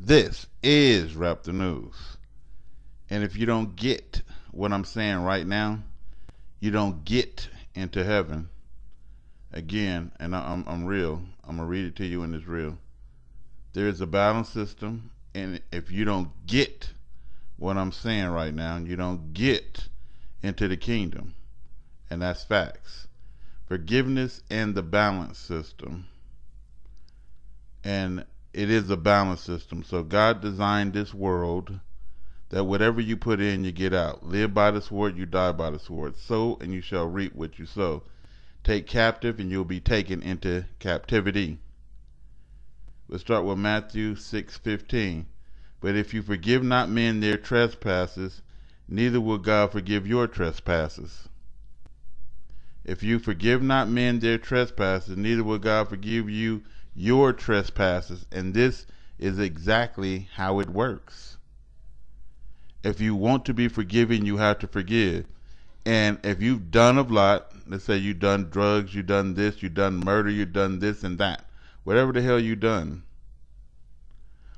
This is Rap the News. And if you don't get what I'm saying right now, you don't get into heaven. Again, and I'm real. I'm going to read it to you and it's real. There is a balance system, and if you don't get what I'm saying right now, you don't get into the kingdom. And that's facts. Forgiveness and the balance system. And it is a balance system. So God designed this world that whatever you put in, you get out. Live by the sword, you die by the sword. Sow, and you shall reap what you sow. Take captive, and you'll be taken into captivity. Let's start with Matthew 6:15. But if you forgive not men their trespasses, neither will God forgive your trespasses. If you forgive not men their trespasses, neither will God forgive you your trespasses. And this is exactly how it works. If you want to be forgiven, you have to forgive. And if you've done a lot, let's say you've done drugs, you've done this, you've done murder, you've done this and that, whatever the hell you've done.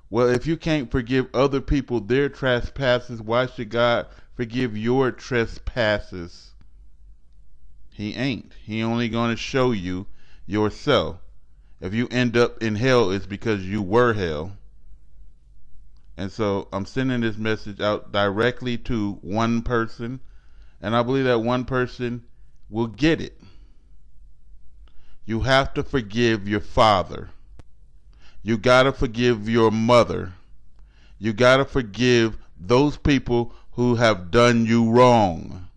Well, if you can't forgive other people their trespasses, why should God forgive your trespasses? He ain't. He only going to show you yourself. If you end up in hell, it's because you were hell. And so I'm sending this message out directly to one person, and I believe that one person will get it. You have to forgive your father. You got to forgive your mother. You got to forgive those people who have done you wrong.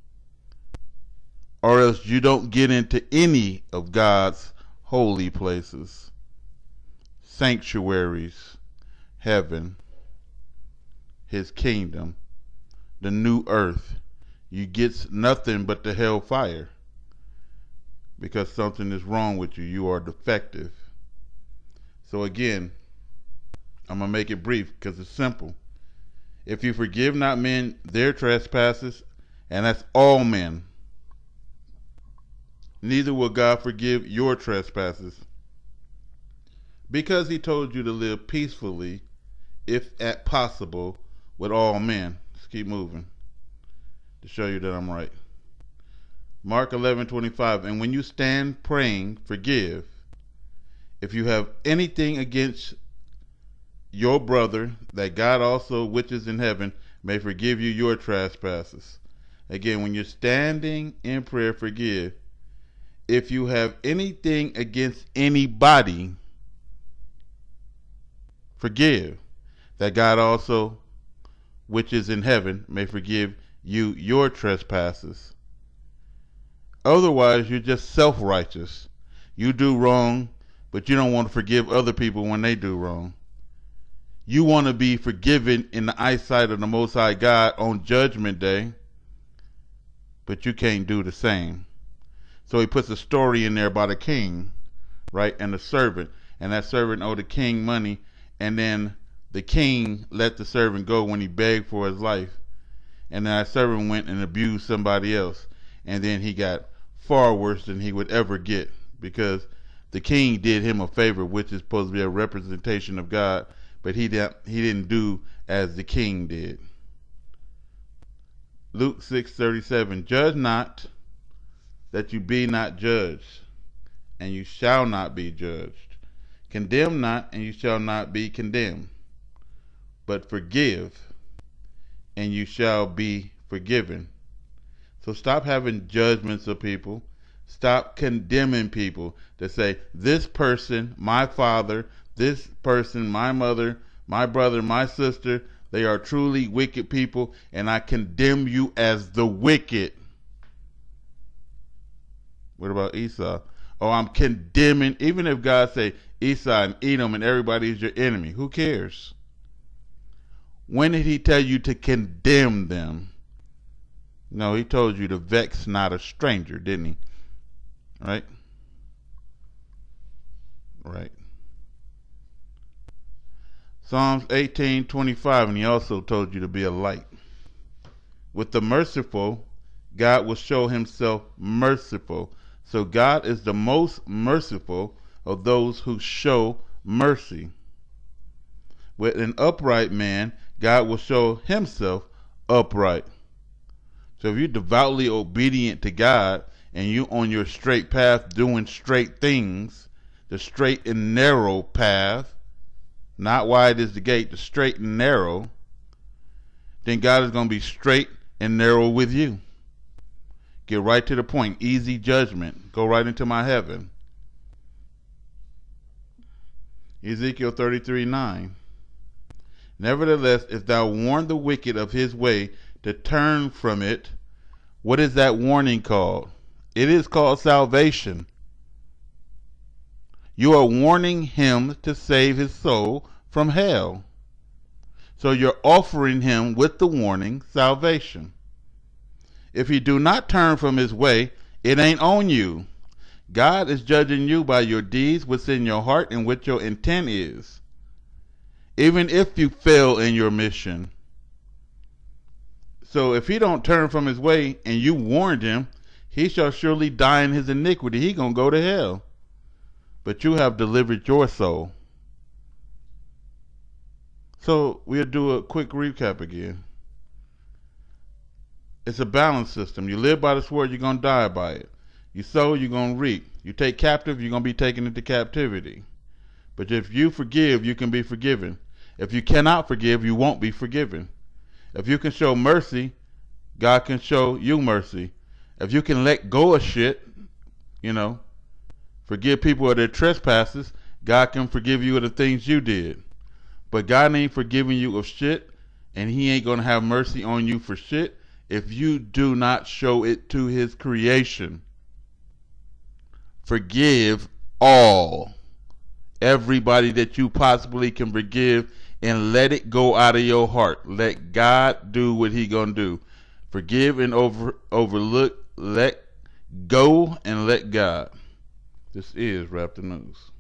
Or else you don't get into any of God's holy places, sanctuaries, heaven, his kingdom, the new earth. You get nothing but the hellfire because something is wrong with you. You are defective. So again, I'm going to make it brief because it's simple. If you forgive not men their trespasses, and that's all men, neither will God forgive your trespasses. Because he told you to live peacefully, if at possible, with all men. Let's keep moving to show you that I'm right. Mark 11:25. And when you stand praying, forgive. If you have anything against your brother, that God also, which is in heaven, may forgive you your trespasses. Again, when you're standing in prayer, forgive. If you have anything against anybody, forgive, that God also, which is in heaven, may forgive you your trespasses. Otherwise, you're just self-righteous. You do wrong, but you don't want to forgive other people when they do wrong. You want to be forgiven in the eyesight of the Most High God on Judgment Day, but you can't do the same. So he puts a story in there about a king, right, and a servant. And that servant owed the king money, and then the king let the servant go when he begged for his life. And then that servant went and abused somebody else. And then he got far worse than he would ever get, because the king did him a favor, which is supposed to be a representation of God, but he didn't do as the king did. Luke 6:37, judge not, that you be not judged, and you shall not be judged. Condemn not, and you shall not be condemned. But forgive, and you shall be forgiven. So stop having judgments of people. Stop condemning people to say, this person, my father, this person, my mother, my brother, my sister, they are truly wicked people, and I condemn you as the wicked. What about Esau? Oh, I'm condemning, even if God say Esau and Edom and everybody is your enemy, who cares? When did he tell you to condemn them? No, he told you to vex not a stranger, didn't he? Right? Right. Psalms 18:25, and he also told you to be a light. With the merciful, God will show himself merciful. So God is the most merciful of those who show mercy. With an upright man, God will show himself upright. So if you're devoutly obedient to God and you on your straight path doing straight things, the straight and narrow path, not wide is the gate, the straight and narrow, then God is going to be straight and narrow with you. Get right to the point. Easy judgment. Go right into my heaven. Ezekiel 33:9. Nevertheless, if thou warn the wicked of his way to turn from it, what is that warning called? It is called salvation. You are warning him to save his soul from hell. So you're offering him with the warning salvation. If he do not turn from his way, it ain't on you. God is judging you by your deeds, what's in your heart, and what your intent is. Even if you fail in your mission. So if he don't turn from his way and you warned him, he shall surely die in his iniquity. He gonna go to hell. But you have delivered your soul. So we'll do a quick recap again. It's a balance system. You live by the sword, you're gonna die by it. You sow, you're gonna reap. You take captive, you're gonna be taken into captivity. But if you forgive, you can be forgiven. If you cannot forgive, you won't be forgiven. If you can show mercy, God can show you mercy. If you can let go of shit, forgive people of their trespasses, God can forgive you of the things you did. But God ain't forgiving you of shit, and he ain't going to have mercy on you for shit if you do not show it to his creation. Forgive all. Everybody that you possibly can forgive, and let it go out of your heart. Let God do what he gonna do. Forgive and overlook. Let go and let God. This is Rap the News.